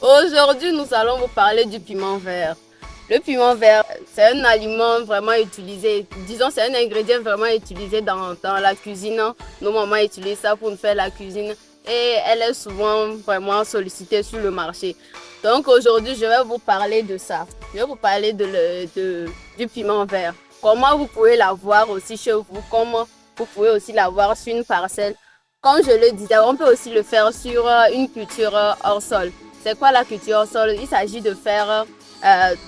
Aujourd'hui, nous allons vous parler du piment vert. Le piment vert, c'est un aliment vraiment utilisé, disons c'est un ingrédient vraiment utilisé dans la cuisine. Nos mamans utilisent ça pour nous faire la cuisine et elle est souvent vraiment sollicitée sur le marché. Donc aujourd'hui, je vais vous parler de ça. Je vais vous parler du piment vert. Comment vous pouvez l'avoir aussi chez vous, comment vous pouvez aussi l'avoir sur une parcelle. Comme je le disais, on peut aussi le faire sur une culture hors sol. C'est quoi la culture hors sol? Il s'agit de faire,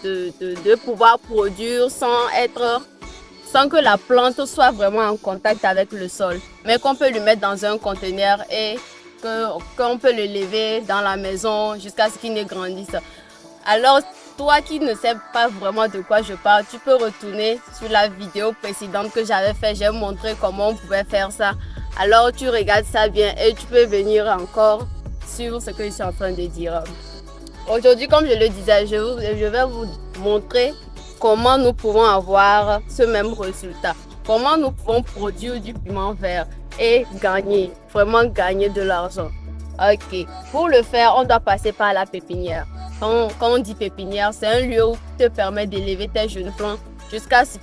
de pouvoir produire sans que la plante soit vraiment en contact avec le sol. Mais qu'on peut le mettre dans un conteneur et qu'on peut le lever dans la maison jusqu'à ce qu'il ne grandisse. Alors, toi qui ne sais pas vraiment de quoi je parle, tu peux retourner sur la vidéo précédente que j'avais fait. J'ai montré comment on pouvait faire ça. Alors, tu regardes ça bien et tu peux venir encore sur ce que je suis en train de dire. Aujourd'hui, comme je le disais, je vais vous montrer comment nous pouvons avoir ce même résultat. Comment nous pouvons produire du piment vert et gagner, vraiment gagner de l'argent. Ok, pour le faire, on doit passer par la pépinière. Quand on dit pépinière, c'est un lieu où te permet d'élever tes jeunes plants jusqu'à ce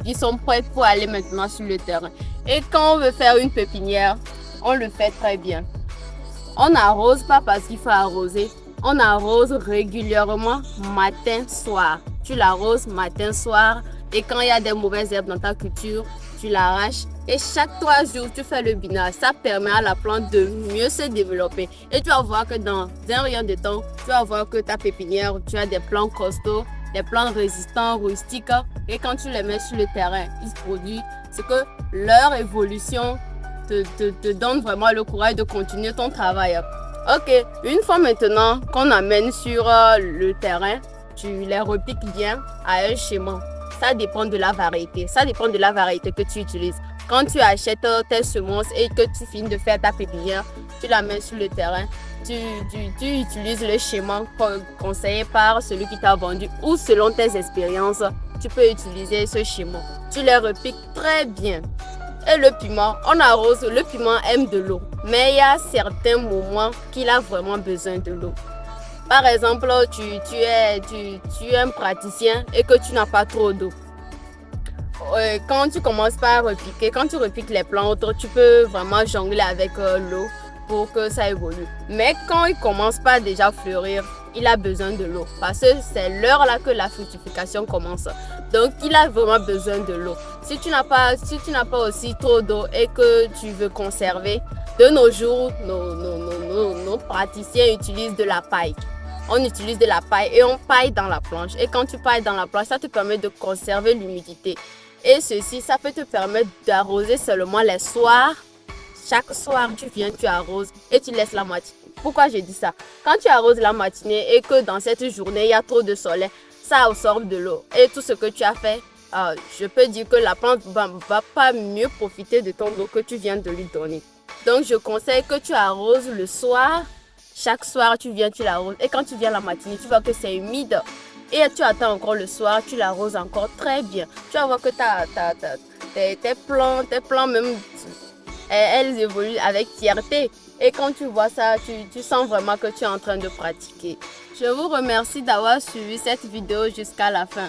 qu'ils sont prêts pour aller maintenant sur le terrain. Et quand on veut faire une pépinière, on le fait très bien. On n'arrose pas parce qu'il faut arroser. On arrose régulièrement matin, soir. Tu l'arroses matin, soir. Et quand il y a des mauvaises herbes dans ta culture, tu l'arraches. Et chaque 3 jours, tu fais le binage. Ça permet à la plante de mieux se développer. Et tu vas voir que dans un rien de temps, tu vas voir que ta pépinière, tu as des plants costauds, des plants résistants, rustiques. Et quand tu les mets sur le terrain, ils se produisent. C'est que leur évolution te donne vraiment le courage de continuer ton travail. Ok, une fois maintenant qu'on amène sur le terrain, tu les repiques bien à un schéma. Ça dépend de la variété. Ça dépend de la variété que tu utilises. Quand tu achètes tes semences et que tu finis de faire ta pépinière, tu la mets sur le terrain. Tu utilises le schéma conseillé par celui qui t'a vendu ou selon tes expériences, tu peux utiliser ce schéma. Tu les repiques très bien. Et le piment, on arrose, le piment aime de l'eau. Mais il y a certains moments qu'il a vraiment besoin de l'eau. Par exemple, tu es un praticien et que tu n'as pas trop d'eau. Quand tu commences par repiquer, quand tu repiques les plants autour, tu peux vraiment jongler avec l'eau pour que ça évolue. Mais quand il commence pas déjà à fleurir, il a besoin de l'eau parce que c'est l'heure là que la fructification commence. Donc, il a vraiment besoin de l'eau. Si tu n'as pas aussi trop d'eau et que tu veux conserver, de nos jours, nos praticiens utilisent de la paille. On utilise de la paille et on paille dans la planche. Et quand tu pailles dans la planche, ça te permet de conserver l'humidité. Et ceci, ça peut te permettre d'arroser seulement les soirs. Chaque soir, tu viens, tu arroses et tu laisses la matinée. Pourquoi je dis ça? Quand tu arroses la matinée et que dans cette journée, il y a trop de soleil, ça absorbe de l'eau. Et tout ce que tu as fait, je peux dire que la plante va pas mieux profiter de ton eau que tu viens de lui donner. Donc, je conseille que tu arroses le soir. Chaque soir, tu viens, tu l'arroses. Et quand tu viens la matinée, tu vois que c'est humide. Et tu attends encore le soir, tu l'arroses encore très bien. Tu vas voir que tes plants même, elles évoluent avec fierté. Et quand tu vois ça, tu sens vraiment que tu es en train de pratiquer. Je vous remercie d'avoir suivi cette vidéo jusqu'à la fin.